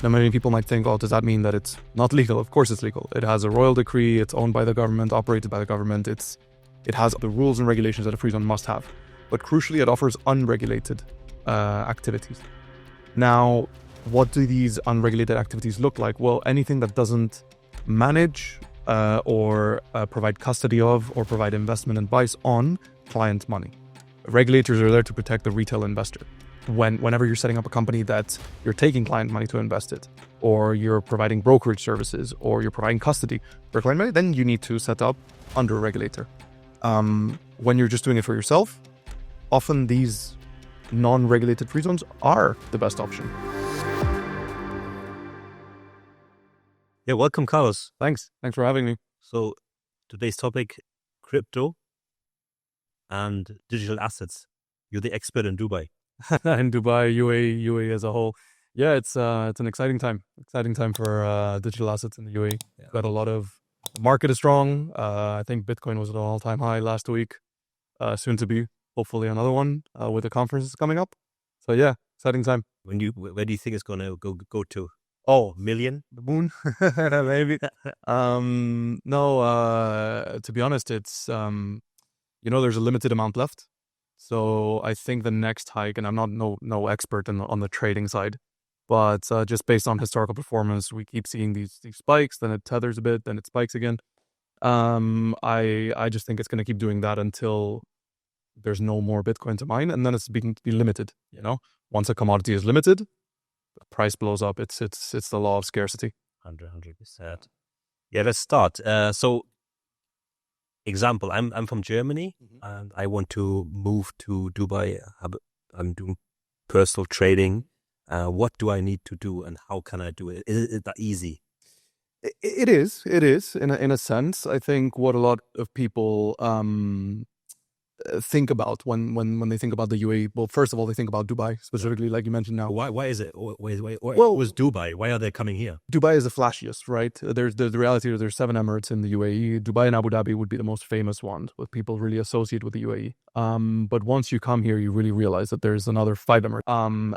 Now, many people might think, oh, does that mean that it's not legal? Of course it's legal. It has a royal decree, it's owned by the government, operated by the government, it has the rules and regulations that a free zone must have. But crucially, it offers unregulated activities. Now, what do these unregulated activities look like? Well, anything that doesn't manage or provide custody of or provide investment advice on client money. Regulators are there to protect the retail investor. Whenever you're setting up a company that you're taking client money to invest it, or you're providing brokerage services, or you're providing custody for client money, then you need to set up under a regulator. When you're just doing it for yourself, often these non-regulated free zones are the best option. Yeah, welcome, Carlos. Thanks for having me. So today's topic, crypto and digital assets. You're the expert in Dubai. In Dubai, UAE as a whole. Yeah, it's an exciting time for digital assets in the UAE. Yeah. Got a lot of, the market is strong. I think Bitcoin was at an all-time high last week. Soon to be, hopefully another one with the conferences coming up. So yeah, exciting time. Where do you think it's going to go to? Oh, million? The moon, maybe. No, to be honest, it's, there's a limited amount left. So I think the next hike, and I'm not no expert on the trading side, but just based on historical performance, we keep seeing these spikes, then it tethers a bit, then it spikes again. I just think it's going to keep doing that until there's no more Bitcoin to mine, and then it's being limited. Once a commodity is limited, the price blows up. It's the law of scarcity. 100%. Yeah, let's start. So, example, I'm from Germany, and I want to move to Dubai. I'm doing personal trading. What do I need to do, and how can I do it? Is it that easy? It is in a sense. I think what a lot of people think about when they think about the UAE. Well, first of all, they think about Dubai specifically, like you mentioned now. Why is it? Why was Dubai? Why are they coming here? Dubai is the flashiest, right? There's the reality is there's 7 Emirates in the UAE. Dubai and Abu Dhabi would be the most famous ones, what people really associate with the UAE. But once you come here, you really realize that there's another 5 Emirates.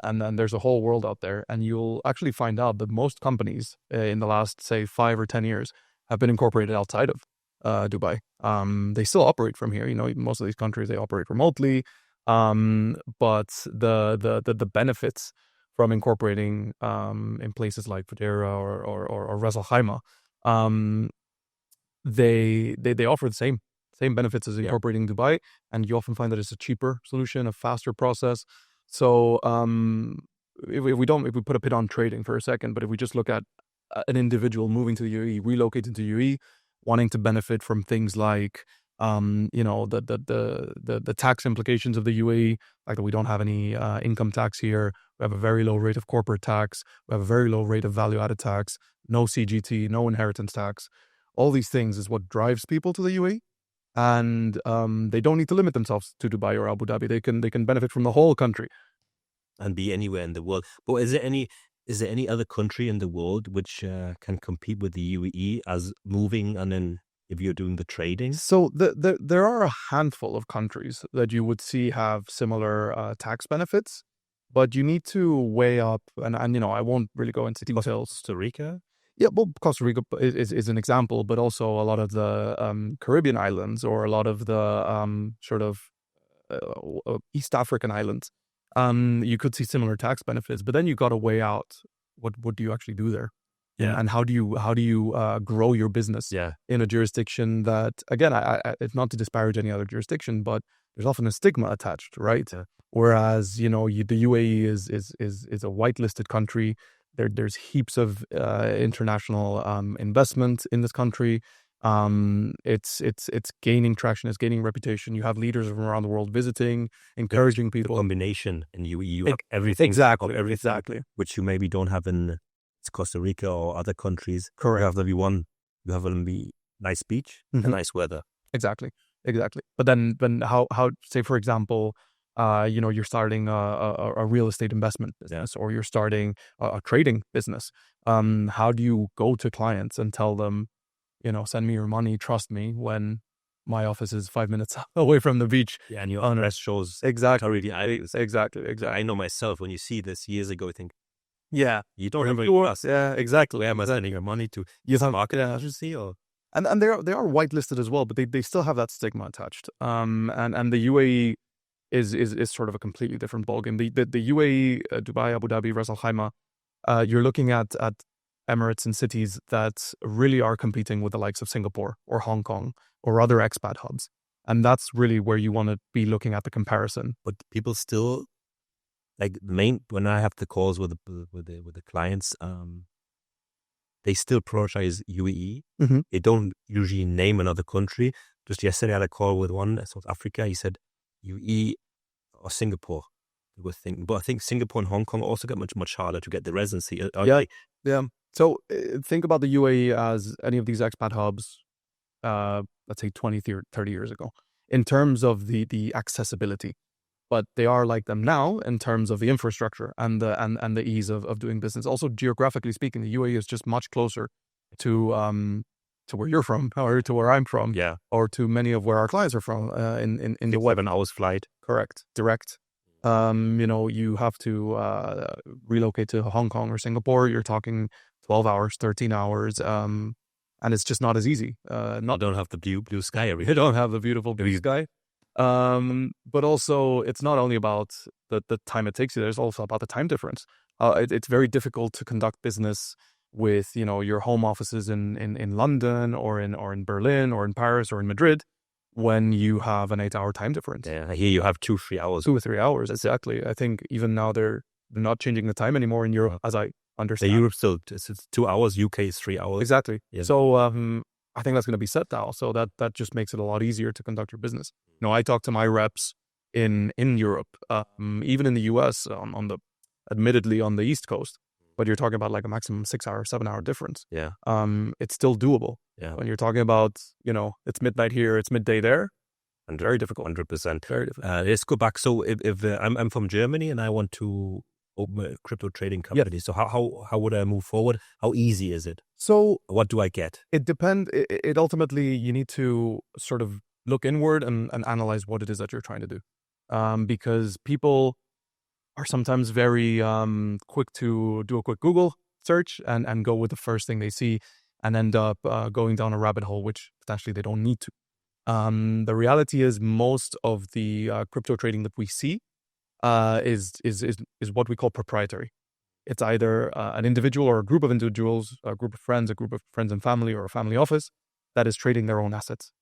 And then there's a whole world out there, and you'll actually find out that most companies in the last, say, 5 or 10 years have been incorporated outside of Dubai. They still operate from here. Most of these countries, they operate remotely. But the benefits from incorporating in places like Proprietary or Ras Al Khaimah, they offer the same benefits as incorporating Dubai, and you often find that it's a cheaper solution, a faster process. So if we put a pin on trading for a second, but if we just look at an individual moving to the UAE, relocating to UAE, wanting to benefit from things like, the tax implications of the UAE, like that we don't have any income tax here. We have a very low rate of corporate tax. We have a very low rate of value-added tax, no CGT, no inheritance tax. All these things is what drives people to the UAE. And they don't need to limit themselves to Dubai or Abu Dhabi. They can benefit from the whole country. And be anywhere in the world. But is there any other country in the world which can compete with the UAE as moving, and then if you're doing the trading? So there are a handful of countries that you would see have similar tax benefits, but you need to weigh up, and I won't really go into details. Costa Rica? Yeah, well, Costa Rica is an example, but also a lot of the Caribbean islands, or a lot of the East African islands. You could see similar tax benefits, but then you got to weigh out what do you actually do there, and how do you grow your business in a jurisdiction that, again, I it's not to disparage any other jurisdiction, but there's often a stigma attached, right? Yeah. Whereas the UAE is a whitelisted country. There's heaps of international investment in this country. It's gaining traction, it's gaining reputation. You have leaders from around the world visiting, encouraging people. The combination in UAE, everything. Exactly. Which you maybe don't have in Costa Rica or other countries. Correct. You have to be nice beach and nice weather. Exactly. But then how say, for example, you're starting a real estate investment business, or you're starting a trading business. How do you go to clients and tell them, send me your money, trust me, when my office is 5 minutes away from the beach? Yeah, and your address shows. Exactly. Exactly. I know myself, when you see this years ago, I think, Yeah. You don't have Yeah, exactly. where am I sending your money to? You have, Market yeah. agency or? And they are whitelisted as well, but they still have that stigma attached. And the UAE is sort of a completely different ballgame. The UAE, Dubai, Abu Dhabi, Ras Al Khaimah, you're looking at emirates and cities that really are competing with the likes of Singapore or Hong Kong or other expat hubs. And that's really where you want to be looking at the comparison. But people still, like, when I have the calls with the clients, they still prioritize UAE. Mm-hmm. They don't usually name another country. Just yesterday I had a call with one, South Africa. He said UAE or Singapore. Good thing. But I think Singapore and Hong Kong also get much harder to get the residency. Yeah. So think about the UAE as any of these expat hubs, let's say 20, 30 years ago, in terms of the accessibility. But they are like them now in terms of the infrastructure and the ease of doing business. Also, geographically speaking, the UAE is just much closer to where you're from, or to where I'm from, Yeah, or to many of where our clients are from. In the 7 hours flight. Correct, direct. You have to relocate to Hong Kong or Singapore. You're talking 12 hours, 13 hours, and it's just not as easy. I don't have the blue sky area. You don't have the beautiful blue sky. But also, it's not only about the time it takes you. There's also about the time difference. It's very difficult to conduct business with your home offices in London or in Berlin or in Paris or in Madrid when you have an 8-hour time difference. Yeah, here you have 2-3 hours. 2 or 3 hours, exactly. I think even now they're not changing the time anymore in Europe, as I understand. Europe still, it's 2 hours. UK is 3 hours. Exactly. Yeah. So I think that's going to be set now. So that just makes it a lot easier to conduct your business. I talk to my reps in Europe, even in the US, admittedly on the East Coast, but you're talking about like a maximum 6-hour, 7-hour difference. Yeah. It's still doable. Yeah. When you're talking about, it's midnight here, it's midday there, and very difficult. 100%. Very difficult. Let's go back. So if I'm from Germany and I want to open a crypto trading company, so how would I move forward? How easy is it? So what do I get? It depends. It ultimately, you need to sort of look inward and analyze what it is that you're trying to do. Because people are sometimes very quick to do a quick Google search and go with the first thing they see and end up going down a rabbit hole, which potentially they don't need to. The reality is most of the crypto trading that we see is what we call proprietary. It's either an individual or a group of individuals, a group of friends and family, or a family office that is trading their own assets.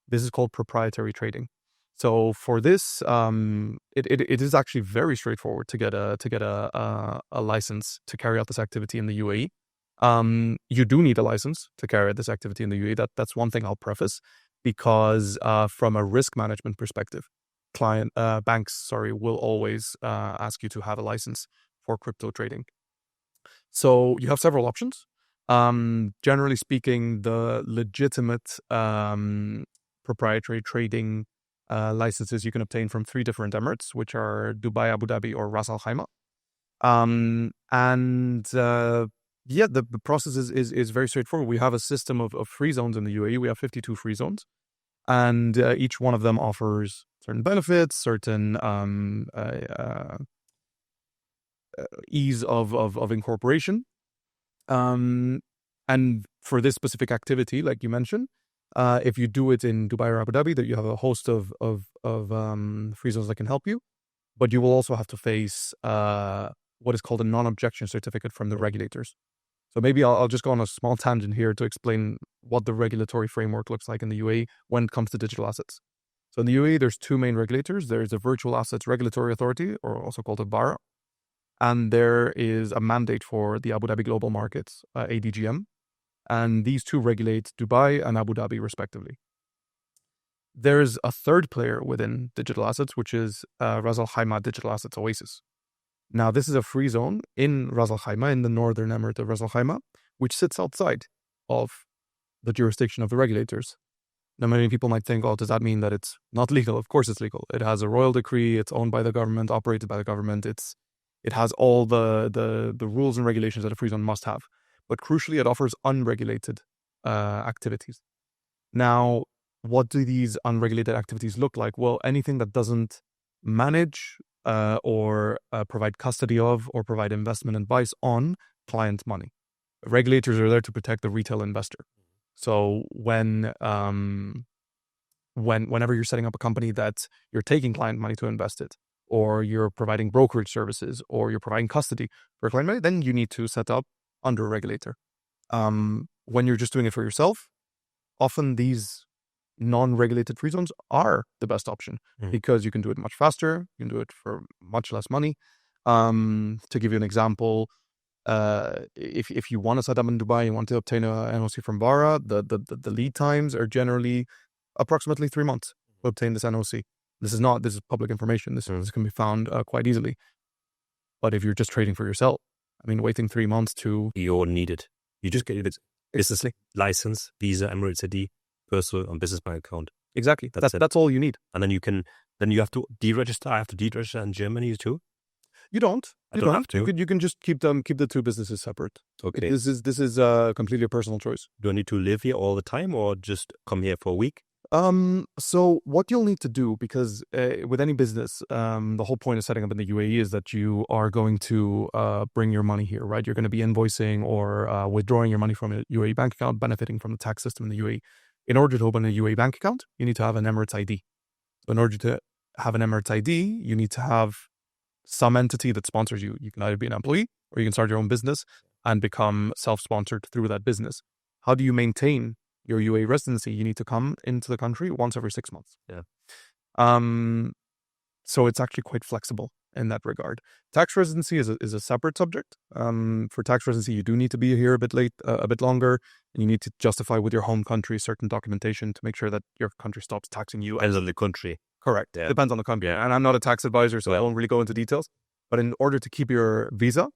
This is called proprietary trading. So for this, it is actually very straightforward to get a license to carry out this activity in the UAE. You do need a license to carry out this activity in the UAE. That's one thing I'll preface, because from a risk management perspective, banks will always ask you to have a license for crypto trading. So you have several options. Generally speaking, the legitimate proprietary trading licenses you can obtain from 3 different emirates, which are Dubai, Abu Dhabi, or Ras Al Khaimah. The process is very straightforward. We have a system of free zones in the UAE. We have 52 free zones, and each one of them offers certain benefits, certain ease of incorporation. And for this specific activity, like you mentioned, if you do it in Dubai or Abu Dhabi, that you have a host of free zones that can help you, but you will also have to face what is called a non-objection certificate from the regulators. So maybe I'll just go on a small tangent here to explain what the regulatory framework looks like in the UAE when it comes to digital assets. So in the UAE, there's 2 main regulators. There's a Virtual Assets Regulatory Authority, or also called a BARA, and there is a mandate for the Abu Dhabi Global Markets, ADGM, and these 2 regulate Dubai and Abu Dhabi respectively. There's a third player within digital assets, which is Ras Al Khaimah Digital Assets Oasis. Now, this is a free zone in Ras Al Khaimah, in the northern emirate of Ras Al Khaimah, which sits outside of the jurisdiction of the regulators. Now, many people might think, does that mean that it's not legal? Of course it's legal. It has a royal decree, it's owned by the government, operated by the government, it has all the rules and regulations that a free zone must have. But crucially, it offers unregulated activities. Now, what do these unregulated activities look like? Well, anything that doesn't manage or provide custody of or provide investment advice on client money. Regulators are there to protect the retail investor. So whenever you're setting up a company that you're taking client money to invest it, or you're providing brokerage services, or you're providing custody for client money, then you need to set up under a regulator. When you're just doing it for yourself, often these non-regulated free zones are the best option because you can do it much faster, you can do it for much less money. To give you an example, if you want to set up in Dubai, you want to obtain a NOC from VARA, the lead times are generally approximately 3 months to obtain this NOC. This is public information. This can be found quite easily. But if you're just trading for yourself, I mean, waiting 3 months to... You need it. You just get it. Business license, Visa, Emirates ID, personal and business bank account. Exactly. That's all you need. And then you have to deregister. I have to deregister in Germany too. You don't. I don't have to. You can just keep the two businesses separate. Okay. This is completely a personal choice. Do I need to live here all the time or just come here for a week? So what you'll need to do, because with any business, the whole point of setting up in the UAE is that you are going to bring your money here, right? You're going to be invoicing or withdrawing your money from a UAE bank account, benefiting from the tax system in the UAE. In order to open a UAE bank account, you need to have an Emirates ID. So in order to have an Emirates ID, you need to have some entity that sponsors you. You can either be an employee or you can start your own business and become self-sponsored through that business. How do you maintain your UAE residency? You need to come into the country once every 6 months. Yeah. So it's actually quite flexible in that regard. Tax residency is a separate subject. For tax residency, you do need to be here a bit longer, and you need to justify with your home country certain documentation to make sure that your country stops taxing you. Depends on the country. Correct. Yeah. Depends on the country. And I'm not a tax advisor, so I won't really go into details. But in order to keep your visa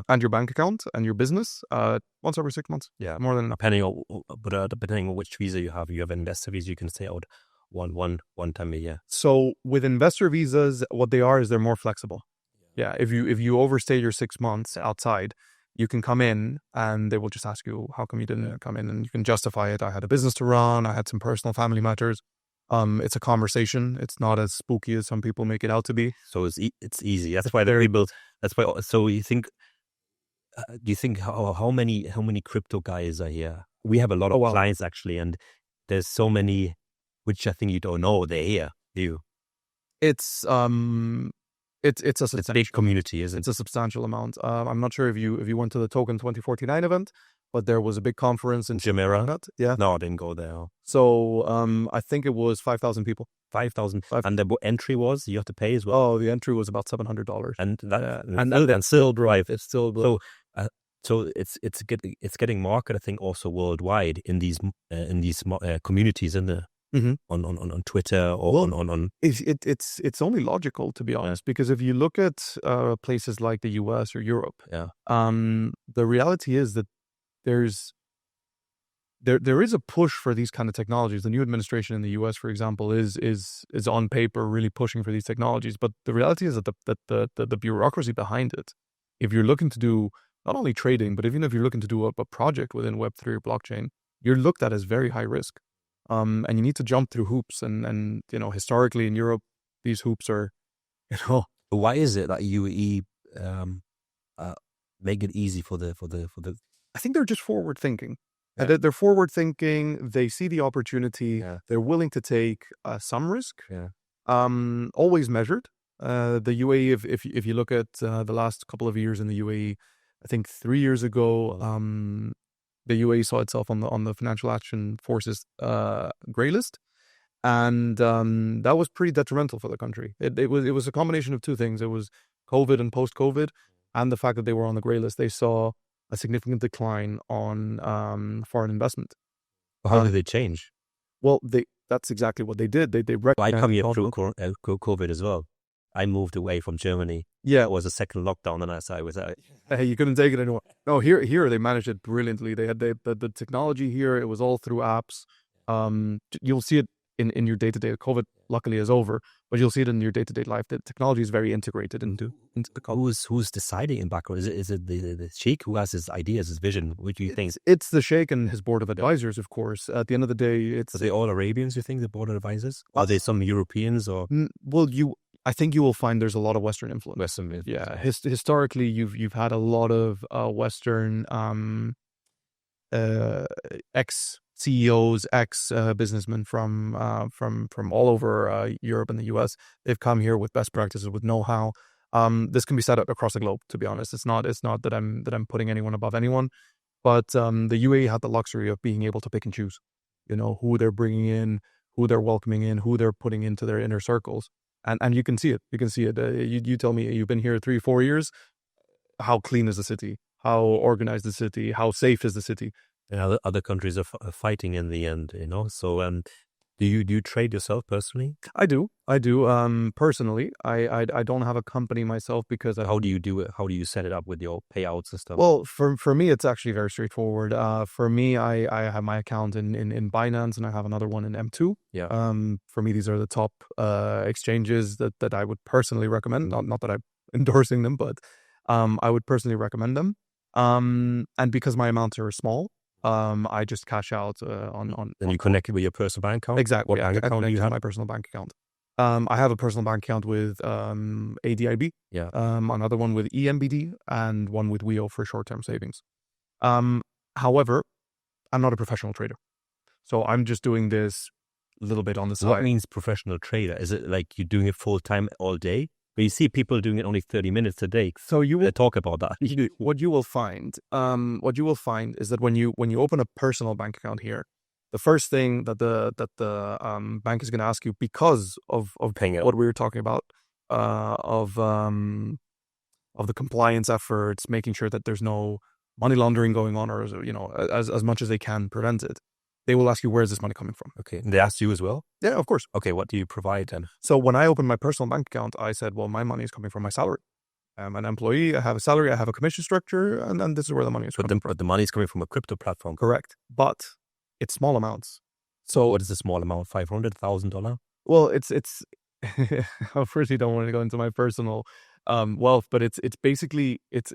and your bank account and your business once every 6 months, more than enough. Depending on which visa you have investor visa, you can stay out one time a year. So with investor visas, what they are is they're more flexible. Yeah. If you overstay your 6 months outside, you can come in and they will just ask you, how come you didn't come in? And you can justify it. I had a business to run. I had some personal family matters. It's a conversation. It's not as spooky as some people make it out to be. So it's easy. That's why they're rebuilt. That's why. So you think? Do you think how many crypto guys are here? We have a lot of clients actually, and there's so many, which I think you don't know they're here. Do you? It's a big community, isn't it? It's a substantial amount. I'm not sure if you went to the Token 2049 event, but there was a big conference in Jumeirah. Yeah. No, I didn't go there. So I think it was 5,000 people. 5,000. And the entry was, you have to pay as well? Oh, the entry was about $700. And still drive. It's still... So it's getting market, I think, also worldwide in these communities, isn't it? On Twitter or on it's only logical, to be honest, because if you look at places like the US or Europe, the reality is that there is a push for these kind of technologies. The new administration in the US, for example, is on paper really pushing for these technologies, but the reality is that the bureaucracy behind it, if you're looking to do not only trading, but even if you're looking to do a project within Web3 or blockchain, you're looked at as very high risk. And you need to jump through hoops, and historically in Europe, these hoops are, Why is it that UAE make it easy for the? I think they're just forward thinking. Yeah. They're forward thinking. They see the opportunity. Yeah. They're willing to take some risk. Yeah. Always measured. The UAE, if you look at the last couple of years in the UAE, I think 3 years ago, the UAE saw itself on the Financial Action Force's grey list, and that was pretty detrimental for the country. It was a combination of two things. It was COVID and post-COVID, and the fact that they were on the grey list. They saw a significant decline on foreign investment. How did they change? Well, that's exactly what they did. They I come here through COVID as well. I moved away from Germany. Yeah, it was a second lockdown, and I was out. Hey, you couldn't take it anymore. No, here they managed it brilliantly. They had the technology here. It was all through apps. You'll see it in your day-to-day. COVID luckily is over, but you'll see it in your day-to-day life. The technology is very integrated into the culture. Who's deciding in background? Is it the sheikh who has his ideas, his vision? What do you think? It's the sheikh and his board of advisors, of course. At the end of the day, Are they all Arabians, you think, the board of advisors? Are they some Europeans or? Well, I think you will find there's a lot of Western influence. Western influence. Yeah, historically, you've had a lot of Western ex CEOs, ex businessmen from all over Europe and the US. They've come here with best practices, with know-how. This can be set up across the globe. To be honest, it's not that I'm putting anyone above anyone, but the UAE had the luxury of being able to pick and choose. You know, who they're bringing in, who they're welcoming in, who they're putting into their inner circles, and you can see it. You can see it. You tell me you've been here 3-4 years. How clean is the city? How organized is the city? How safe is the city? Yeah, other countries are fighting in the end, you know. So, do you trade yourself personally? I do. Personally, I don't have a company myself because How do you do it? How do you set it up with your payouts and stuff? Well, for me, it's actually very straightforward. For me, I have my account in Binance, and I have another one in M2. Yeah. For me, these are the top exchanges that I would personally recommend. Not that I'm endorsing them, but I would personally recommend them. And because my amounts are small, I just cash out on. Then you connect it with your personal bank account? Exactly. What bank account do you have? My personal bank account. I have a personal bank account with ADIB. Yeah. Another one with EMBD, and one with WEO for short-term savings. However, I'm not a professional trader, so I'm just doing this a little bit on the side. What means professional trader? Is it like you're doing it full time all day? But you see people doing it only 30 minutes a day. So you will talk about that. What you will find is that when you open a personal bank account here, the first thing that the bank is going to ask you, because of what we were talking about, of the compliance efforts, making sure that there's no money laundering going on, or as much as they can prevent it, they will ask you, where is this money coming from? Okay. And they asked you as well? Yeah, of course. Okay, what do you provide then? So when I opened my personal bank account, I said, well, my money is coming from my salary. I'm an employee, I have a salary, I have a commission structure, and then this is where the money is coming from. But the money is coming from a crypto platform. Correct. But it's small amounts. So what is a small amount? $500,000? Well, it's I firstly don't want to go into my personal wealth, but it's basically it's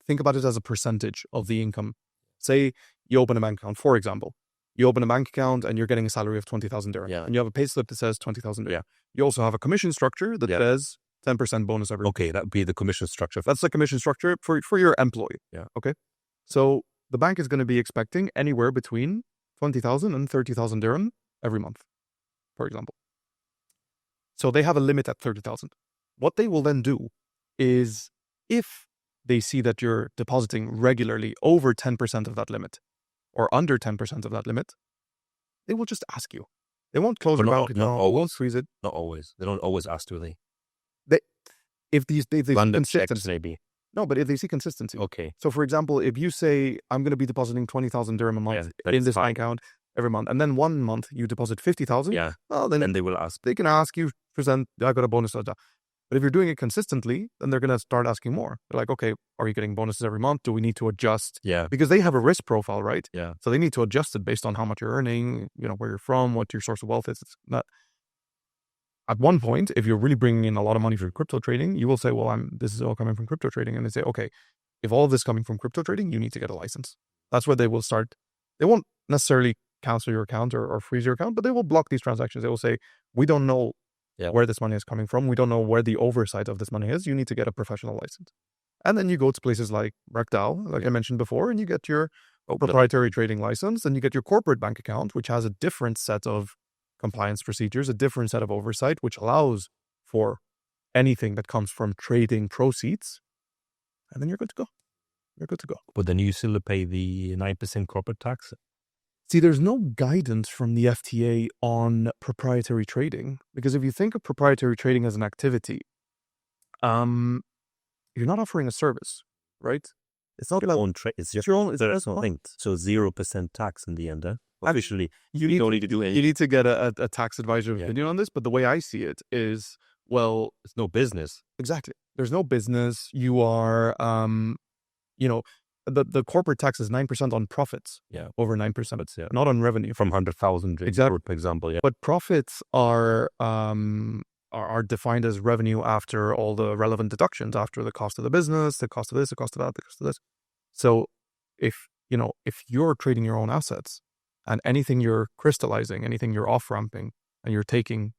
think about it as a percentage of the income. Say you open a bank account, for example. You open a bank account and you're getting a salary of 20,000 dirham. Yeah. And you have a pay slip that says 20,000 dirham. Yeah. You also have a commission structure that says 10% bonus every month. Okay, that would be the commission structure. That's the commission structure for your employee. Yeah. Okay. So the bank is going to be expecting anywhere between 20,000 and 30,000 dirham every month, for example. So they have a limit at 30,000. What they will then do is, if they see that you're depositing regularly over 10% of that limit, or under 10% of that limit, they will just ask you. They won't close your bank account. Won't freeze it. Not always. They don't always ask, do they? If they random checks, maybe. No, but if they see consistency. Okay. So, for example, if you say, I'm going to be depositing 20,000 dirham a month in this bank account every month, and then one month you deposit 50,000, well, then they will ask. They can ask you, present, I got a bonus. But if you're doing it consistently, then they're going to start asking more. They're like, okay, are you getting bonuses every month? Do we need to adjust? Yeah. Because they have a risk profile, right? Yeah. So they need to adjust it based on how much you're earning, where you're from, what your source of wealth is. It's not. At one point, if you're really bringing in a lot of money for crypto trading, you will say, well, this is all coming from crypto trading. And they say, okay, if all of this is coming from crypto trading, you need to get a license. That's where they will start. They won't necessarily cancel your account or freeze your account, but they will block these transactions. They will say, we don't know where this money is coming from. We don't know where the oversight of this money is. You need to get a professional license. And then you go to places like Rectal, like I mentioned before, and you get your proprietary trading license, and you get your corporate bank account, which has a different set of compliance procedures, a different set of oversight, which allows for anything that comes from trading proceeds. And then you're good to go. You're good to go. But then you still pay the 9% corporate tax? See, there's no guidance from the FTA on proprietary trading, because if you think of proprietary trading as an activity, you're not offering a service, right? It's not your own trade. It's just your own personal thing. So 0% tax in the end. Officially, you don't need to do anything. You need to get a tax advisor opinion on this, but the way I see it is, well, it's no business. Exactly. There's no business. You are, the corporate tax is 9% on profits. Yeah. Over 9%. Not on revenue. From 100,000, exactly, for example. Yeah. But profits are defined as revenue after all the relevant deductions, after the cost of the business, the cost of this, the cost of that, the cost of this. So if you're trading your own assets, and anything you're crystallizing, anything you're off-ramping and you're taking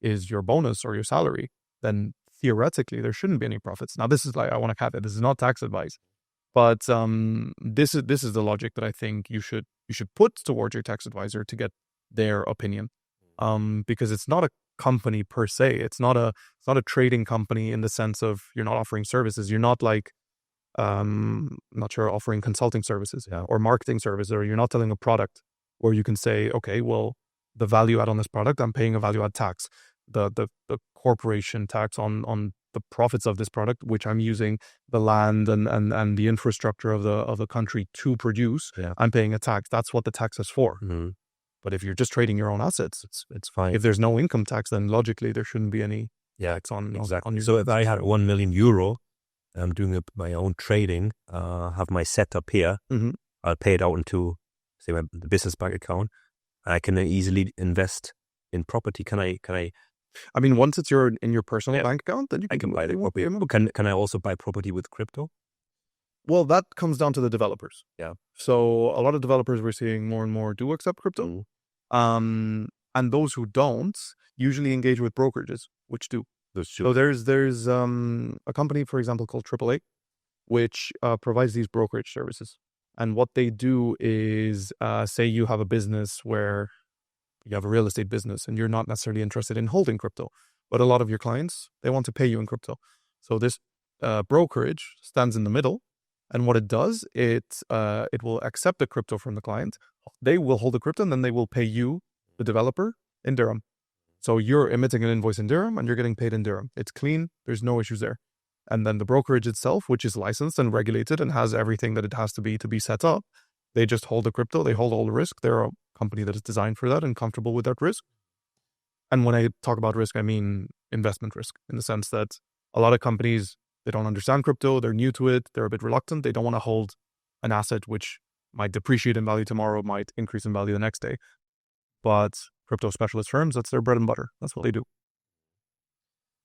is your bonus or your salary, then theoretically there shouldn't be any profits. Now, this is like, I want to cut it. This is not tax advice, but this is the logic that I think you should put towards your tax advisor to get their opinion, because it's not a company per se. It's not a trading company in the sense of you're not offering services. You're not like not sure offering consulting services or marketing services, or you're not selling a product where you can say, okay, well, the value add on this product, I'm paying a value add tax, the corporation tax on the profits of this product, which I'm using the land and the infrastructure of the country to produce. I'm paying a tax. That's what the tax is for. But if you're just trading your own assets, it's fine. If there's no income tax, then logically there shouldn't be any tax on your. So if I had 1 million euro, I'm doing my own trading, have my setup here, I'll pay it out into, say, the business bank account. I can easily invest in property. Can I? I mean, once it's in your personal bank account, then I can buy the property. Can I also buy property with crypto? Well, that comes down to the developers. So a lot of developers we're seeing more and more do accept crypto. And those who don't usually engage with brokerages, which do. So there's a company, for example, called AAA, which provides these brokerage services. And what they do is, say you have a business where you have a real estate business and you're not necessarily interested in holding crypto, but a lot of your clients, they want to pay you in crypto. So this brokerage stands in the middle, and what it does, it will accept the crypto from the client. They will hold the crypto, and then they will pay you, the developer, in dirham. So you're emitting an invoice in dirham and you're getting paid in dirham. It's clean. There's no issues there. And then the brokerage itself, which is licensed and regulated and has everything that it has to be set up, they just hold the crypto. They hold all the risk. They're a company that is designed for that and comfortable with that risk. And when I talk about risk, I mean investment risk, in the sense that a lot of companies, they don't understand crypto. They're new to it. They're a bit reluctant. They don't want to hold an asset which might depreciate in value tomorrow, might increase in value the next day. But crypto specialist firms, that's their bread and butter. That's what they do.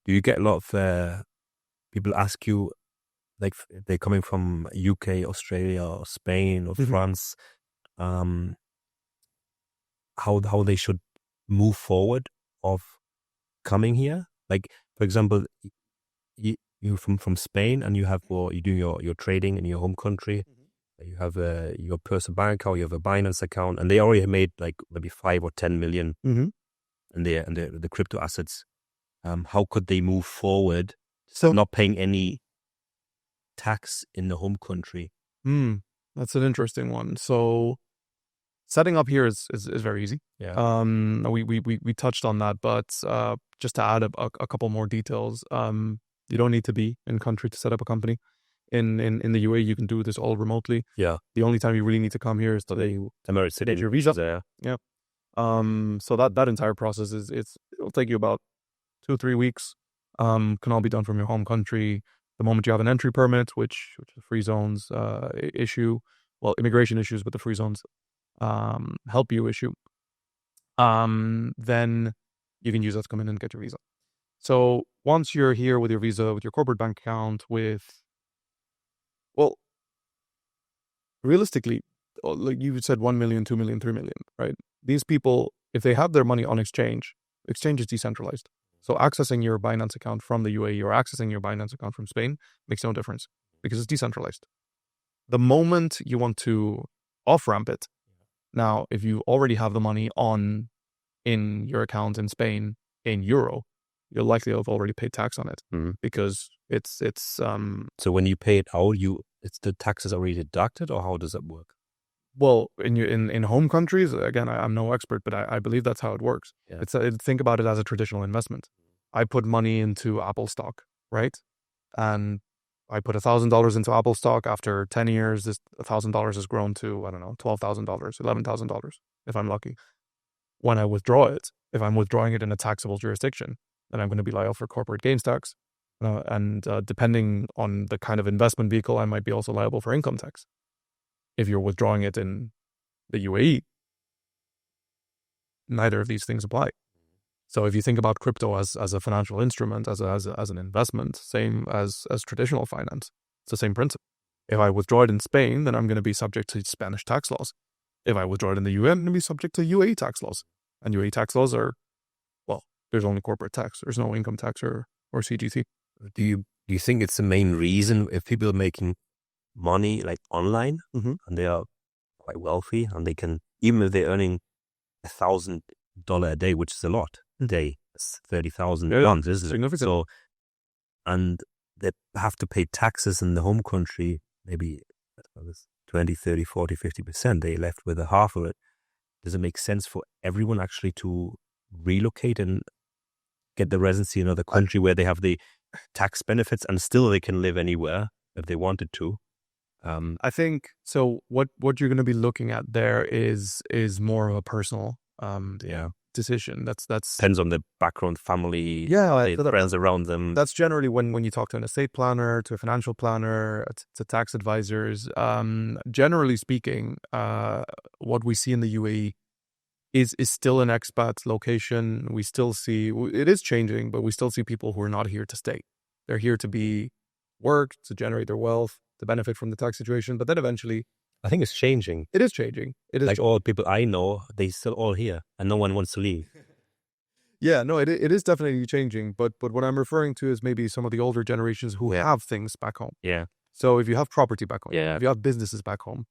Do you get a lot of people ask you, like, they're coming from UK, Australia, or Spain, or France, how they should move forward of coming here? Like, for example, you from Spain, and you have you do your trading in your home country. You have your personal bank account, you have a Binance account, and they already have made like maybe 5 or 10 million in the crypto assets. How could they move forward, not paying any tax in the home country? That's an interesting one. So setting up here is very easy. We touched on that, but just to add a couple more details, you don't need to be in country to set up a company. In the UAE, you can do this all remotely. The only time you really need to come here is to get your visa. So that entire process it'll take you about 2-3 weeks. Can all be done from your home country. The moment you have an entry permit, which the free zones issue, well, immigration issues, but the free zones help you issue, then you can use that to come in and get your visa. So once you're here with your visa, with your corporate bank account, well, realistically, like you said, 1 million, 2 million, 3 million, right? These people, if they have their money on exchange is decentralized. So accessing your Binance account from the UAE or accessing your Binance account from Spain makes no difference because it's decentralized. The moment you want to off-ramp it, now, if you already have the money in your account in Spain in euro, you're likely to have already paid tax on it because it's. So when you pay it out, it's the taxes already deducted, or how does that work? Well, in home countries, again, I'm no expert, but I believe that's how it works. Think about it as a traditional investment. I put money into Apple stock, right? And I put $1,000 into Apple stock. After 10 years, this $1,000 has grown to, I don't know, $12,000, $11,000, if I'm lucky. When I withdraw it, if I'm withdrawing it in a taxable jurisdiction, then I'm going to be liable for corporate gains tax. And depending on the kind of investment vehicle, I might be also liable for income tax. If you're withdrawing it in the UAE, neither of these things apply. So if you think about crypto as a financial instrument, as an investment, same as traditional finance, it's the same principle. If I withdraw it in Spain, then I'm going to be subject to Spanish tax laws. If I withdraw it in the UAE, I'm going to be subject to UAE tax laws. And UAE tax laws are, well, there's only corporate tax. There's no income tax or or CGT. Do you think it's the main reason if people are making money like online and they are quite wealthy and they can, even if they're earning $1,000 a day, which is a lot a day, it's 30,000 pounds, isn't it? Significant. So, and they have to pay taxes in the home country, maybe 20, 30, 40, 50%. They left with a half of it. Does it make sense for everyone actually to relocate and get the residency in another country where they have the tax benefits and still they can live anywhere if they wanted to? I think so. What you're going to be looking at there is more of a personal decision. That's depends on the background, family, friends around them. That's generally when you talk to an estate planner, to a financial planner, to tax advisors. Generally speaking, what we see in the UAE is still an expat location. We still see it is changing, but we still see people who are not here to stay. They're here to be work, to generate their wealth, to benefit from the tax situation. But then eventually, I think it's changing. It is changing. It is like all people I know, they still all here and no one wants to leave. Yeah, no, it is definitely changing. But what I'm referring to is maybe some of the older generations who have things back home. Yeah. So if you have property back home, if you have businesses back home,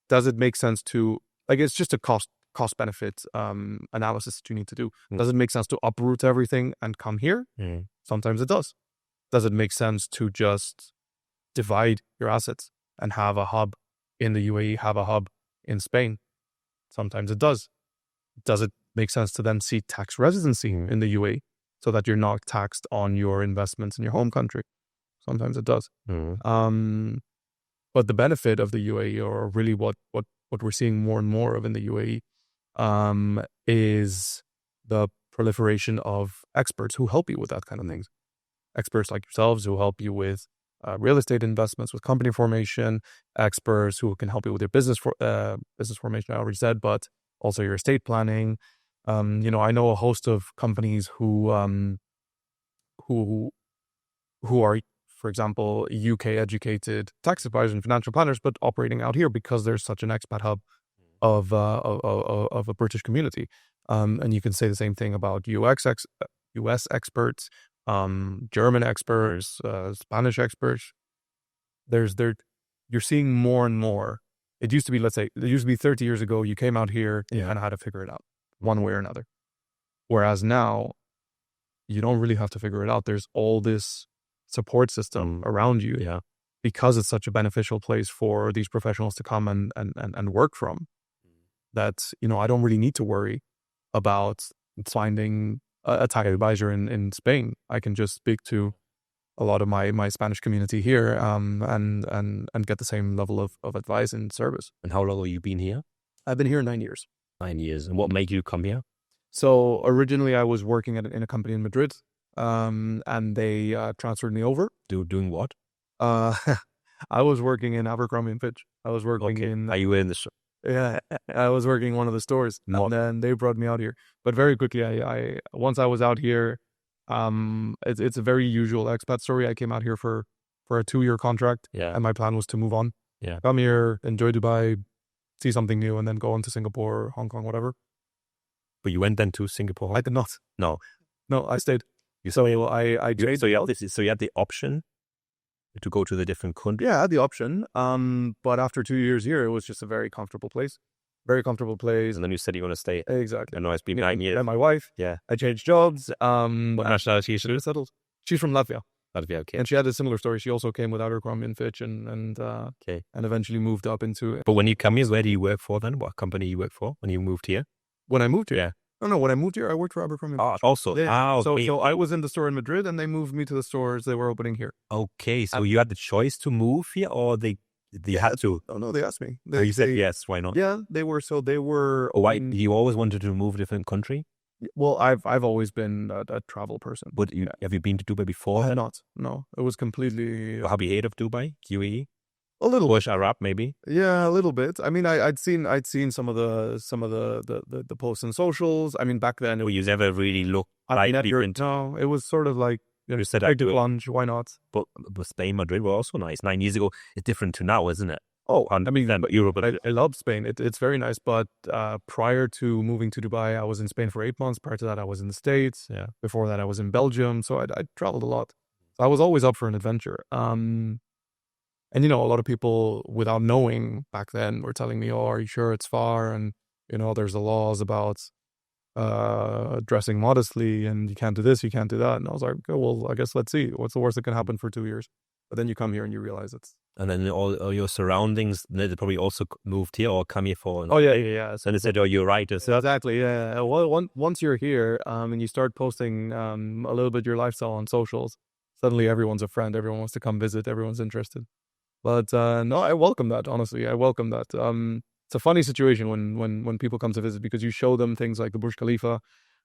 does it make sense to, like, it's just a cost benefit analysis that you need to do. Does it make sense to uproot everything and come here? Sometimes it does. Does it make sense to just divide your assets and have a hub in the UAE, have a hub in Spain? Sometimes it does. Does it make sense to then seek tax residency in the UAE so that you're not taxed on your investments in your home country? Sometimes it does. But the benefit of the UAE, or really what we're seeing more and more of in the UAE, is the proliferation of experts who help you with that kind of things. Experts like yourselves who help you with real estate investments, with company formation, experts who can help you with your business formation, I already said, but also your estate planning. I know a host of companies who are, for example, UK educated tax advisors and financial planners, but operating out here because there's such an expat hub of a British community. And you can say the same thing about US experts, German experts, Spanish experts. You're seeing more and more. It used to be, 30 years ago, you came out here and had to figure it out one way or another. Whereas now, you don't really have to figure it out. There's all this support system around you because it's such a beneficial place for these professionals to come and work from, that, I don't really need to worry about finding a tax advisor in Spain. I can just speak to a lot of my Spanish community here and get the same level of advice and service. And how long have you been here? I've been here 9 years. 9 years. And what made you come here? So originally I was working in a company in Madrid, and they transferred me over. Doing what? I was working in Abercrombie and Fitch. I was working in... Are you in the... Yeah, I was working in one of the stores, and then they brought me out here. But very quickly, I once I was out here, it's a very usual expat story. I came out here for a 2-year contract, and my plan was to move on. Come here, enjoy Dubai, see something new, and then go on to Singapore, Hong Kong, whatever. But you went then to Singapore? I did not. No, I stayed. So you had the option to go to the different country? Yeah, I had the option. But after 2 years here, it was just a very comfortable place. Very comfortable place. And then you said you want to stay. Exactly. I know it's been 9 years. And my wife. Yeah. I changed jobs. What nationality is she? Settled. She's from Latvia. Latvia, okay. And she had a similar story. She also came with Abercrombie and Fitch and eventually moved up into... But when you come here, where do you work for then? What company you work for when you moved here? When I moved here? Yeah. No, when I moved here, I worked for Abercrombie. Also? Yeah. Okay. So I was in the store in Madrid and they moved me to the stores they were opening here. Okay, so you had the choice to move here, or they had to? Oh, no, they asked me. You said yes, why not? Yeah, they were. Why? You always wanted to move to a different country? Well, I've always been a travel person. But have you been to Dubai before? Not. No, it was completely... Have you heard of Dubai, UAE? A little Bush Arab, maybe. Yeah, a little bit. I mean, I'd seen some of the posts and socials. I mean, back then, you never really looked No, it was sort of like, you said I do plunge. Why not? But Spain, Madrid were also nice 9 years ago. It's different to now, isn't it? Oh, I mean, Europe. I love Spain. It's very nice. But prior to moving to Dubai, I was in Spain for 8 months. Prior to that, I was in the States. Yeah. Before that, I was in Belgium. So I traveled a lot. So I was always up for an adventure. And a lot of people, without knowing back then, were telling me, "Oh, are you sure it's far?" And there's the laws about dressing modestly, and you can't do this, you can't do that. And I was like, "Okay, well, I guess let's see. What's the worst that can happen for 2 years?" But then you come here and you realize it's. And then all your surroundings, they probably also moved here or come here for. Oh yeah. So they said, "Oh, you're right." So Exactly. Yeah. Well, once you're here, and you start posting a little bit your lifestyle on socials, suddenly everyone's a friend. Everyone wants to come visit. Everyone's interested. But no, I welcome that. Honestly, I welcome that. It's a funny situation when people come to visit, because you show them things like the Burj Khalifa,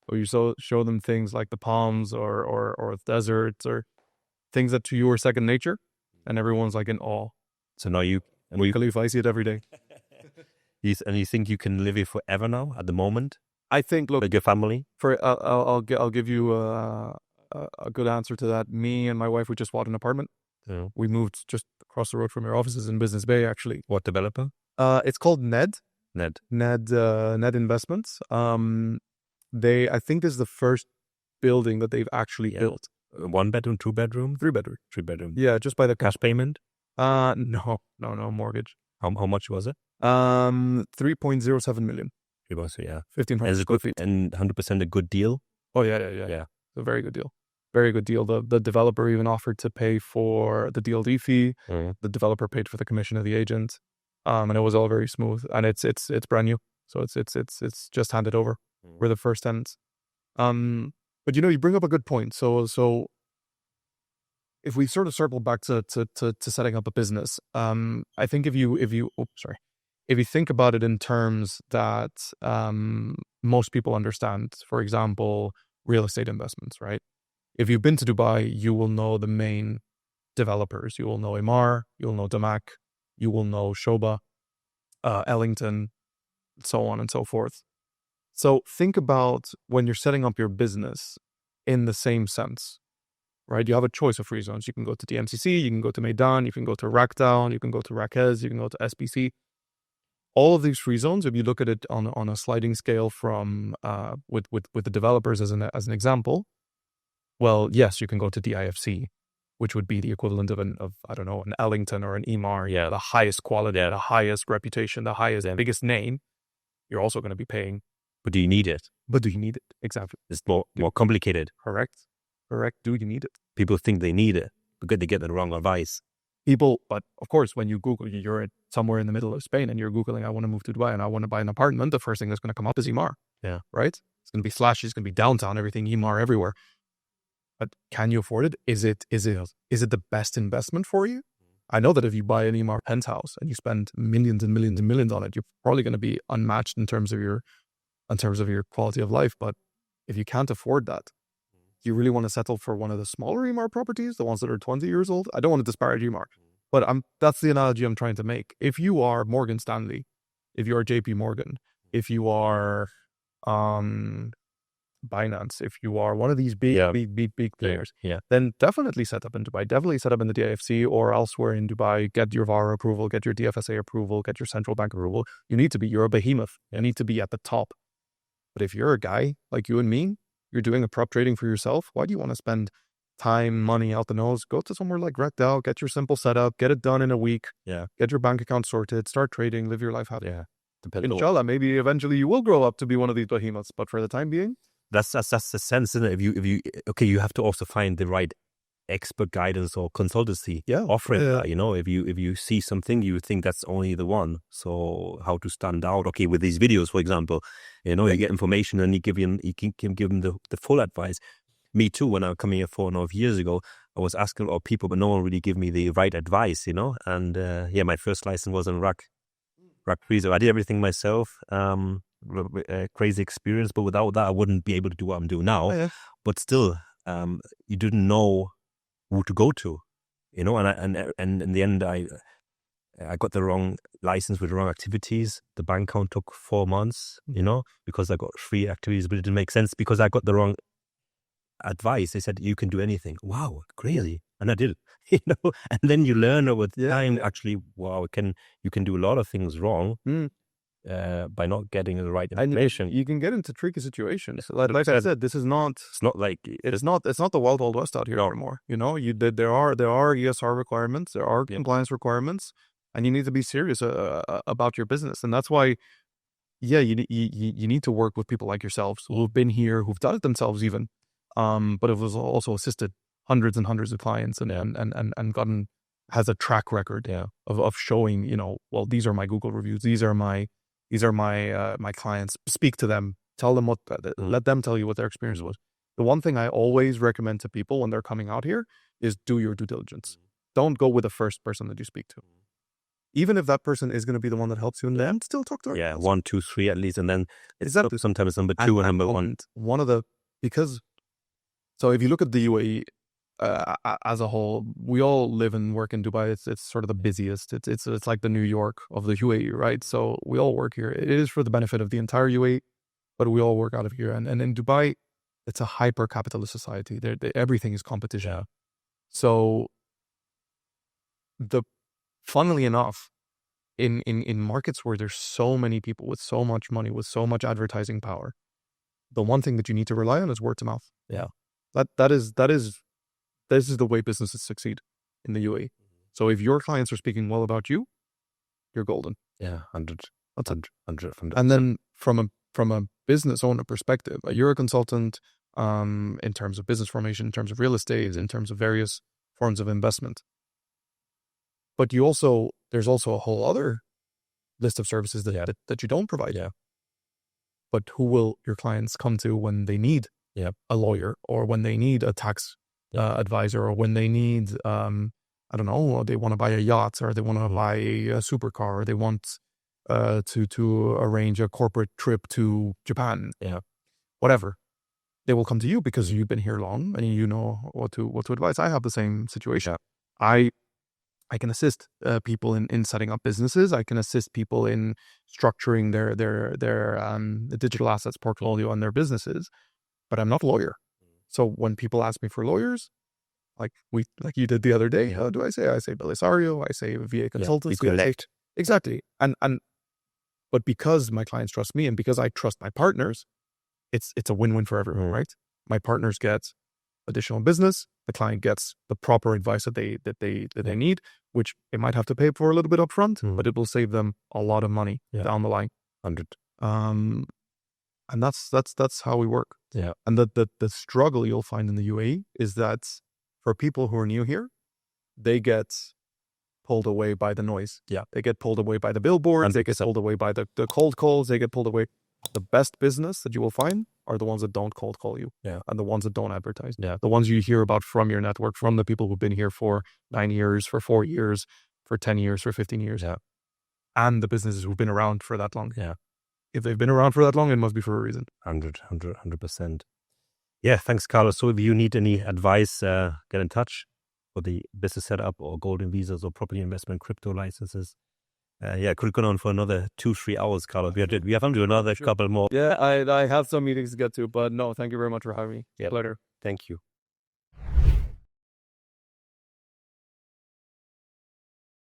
or you show them things like the palms or deserts, or things that to you are second nature, and everyone's like in awe. So now Burj Khalifa, I see it every day. And you think you can live here forever now at the moment? I think, look, Like your family? I'll give you a good answer to that. Me and my wife, we just bought an apartment. Yeah. We moved just across the road from your offices in Business Bay, actually. What developer? It's called Ned Investments. I think this is the first building that they've actually built. 1 bedroom, 2 bedroom? 3 bedroom. 3 bedroom. Yeah, just by the cash payment? No, mortgage. How much was it? 3.07 million. Yeah. 1,500 square feet. And 100% a good deal? Oh, yeah. It's a very good deal. Very good deal. The developer even offered to pay for the DLD fee. The developer paid for the commission of the agent. And it was all very smooth. And it's brand new. So it's just handed over. We're the first tenants. But you bring up a good point. So if we sort of circle back to setting up a business, I think if you think about it in terms that most people understand, for example, real estate investments, right? If you've been to Dubai, you will know the main developers. You will know Emaar, you will know Damac, you will know Shoba, Ellington, so on and so forth. So think about when you're setting up your business in the same sense, right? You have a choice of free zones. You can go to DMCC, you can go to Meydan, you can go to Rakdown, you can go to Rakez, you can go to SPC. All of these free zones, if you look at it on a sliding scale from with the developers as an example, well, yes, you can go to DIFC, which would be the equivalent of an Ellington or an Emaar. Yeah, the highest quality, the highest reputation, the biggest name. You're also going to be paying. But do you need it? Exactly. It's more complicated. Correct. Do you need it? People think they need it because they get the wrong advice. But of course, when you Google, you're somewhere in the middle of Spain and you're Googling, I want to move to Dubai and I want to buy an apartment, the first thing that's going to come up is Emaar. Yeah. Right? It's going to be flashy, it's going to be downtown, everything Emaar everywhere. But can you afford it? Is it the best investment for you? I know that if you buy an Emaar penthouse and you spend millions and millions and millions on it, you're probably going to be unmatched in terms of your quality of life. But if you can't afford that, you really want to settle for one of the smaller Emaar properties, the ones that are 20 years old. I don't want to disparage Emaar, but that's the analogy I'm trying to make. If you are Morgan Stanley, if you are JP Morgan, if you are Binance, if you are one of these big players, then definitely set up in Dubai, definitely set up in the DIFC or elsewhere in Dubai, get your VAR approval, get your DFSA approval, get your central bank approval. You're a behemoth. You need to be at the top. But if you're a guy like you and me, you're doing a prop trading for yourself, why do you want to spend time, money out the nose? Go to somewhere like Rectal, get your simple setup, get it done in a week, get your bank account sorted, start trading, live your life happy. Yeah. Inshallah, maybe eventually you will grow up to be one of these behemoths, but for the time being, that's the sense, isn't it? If you have to also find the right expert guidance or consultancy offering that, if you see something, you think that's only the one. So how to stand out? Okay, with these videos, for example, you get information and you can give them the full advice. Me too. When I was coming here 4.5 years ago, I was asking a lot of people, but no one really gave me the right advice, And my first license was in rack freezer. I did everything myself. Crazy experience, but without that, I wouldn't be able to do what I'm doing now. Oh, yeah. But still, you didn't know who to go to, and in the end, I got the wrong license with the wrong activities. The bank account took 4 months, because I got 3 activities, but it didn't make sense because I got the wrong advice. They said, you can do anything. Wow, crazy. and I did it. And then you learn over time. Actually, wow, you can do a lot of things wrong by not getting the right information. You can get into tricky situations. Like I said, this is not. It's not like it's not the wild west out here anymore. There are ESR requirements, there are compliance requirements, and you need to be serious about your business. And that's why, you need to work with people like yourselves who've been here, who've done it themselves even, but it was also assisted hundreds and hundreds of clients and gotten has a track record of showing, well, these are my Google reviews, these are my my clients. Speak to them, tell them let them tell you what their experience was. The one thing I always recommend to people when they're coming out here is do your due diligence. Don't go with the first person that you speak to. Even if that person is going to be the one that helps you, and then still talk to her. Yeah, 1, 2, 3 at least, and then sometimes number 2 and number 1. So if you look at the UAE as a whole, we all live and work in Dubai. It's sort of the busiest. It's like the New York of the UAE, right? So we all work here. It is for the benefit of the entire UAE, but we all work out of here. And in Dubai, it's a hyper capitalist society. Everything is competition. Yeah. So funnily enough, in markets where there's so many people with so much money, with so much advertising power, the one thing that you need to rely on is word of mouth. Yeah. This is the way businesses succeed in the UAE. So if your clients are speaking well about you, you're golden. Yeah, 100. And then from a business owner perspective, you're a consultant in terms of business formation, in terms of real estate, in terms of various forms of investment. But there's also a whole other list of services that you don't provide. Yeah. But who will your clients come to when they need a lawyer, or when they need a tax advisor, or when they need, I don't know, they want to buy a yacht, or they want to buy a supercar, or they want to arrange a corporate trip to Japan. Yeah. Whatever. They will come to you because you've been here long and you know what to advise. I have the same situation. I can assist people in setting up businesses. I can assist people in structuring their digital assets portfolio on their businesses, but I'm not a lawyer. So when people ask me for lawyers, like you did the other day, how do I say? I say Belisario, I say VA consultancy. Exactly. But because my clients trust me and because I trust my partners, it's a win-win for everyone, right? My partners get additional business, the client gets the proper advice that they need, which they might have to pay for a little bit upfront, but it will save them a lot of money down the line. 100. And that's how we work. Yeah. And the struggle you'll find in the UAE is that for people who are new here, they get pulled away by the noise. Yeah. They get pulled away by the billboards. 100%. They get pulled away by the cold calls. They get pulled away. The best business that you will find are the ones that don't cold call you. Yeah. And the ones that don't advertise. Yeah. The ones you hear about from your network, from the people who've been here for 9 years, for 4 years, for 10 years, for 15 years. Yeah. And the businesses who've been around for that long. Yeah. If they've been around for that long, it must be for a reason. 100%. Yeah, thanks, Carlos. So if you need any advice, get in touch for the business setup or golden visas or property investment, crypto licenses. Could go on for another 2-3 hours, Carlos. We have to do another couple more. Yeah, I have some meetings to get to, but no, thank you very much for having me. Yeah. Later. Thank you.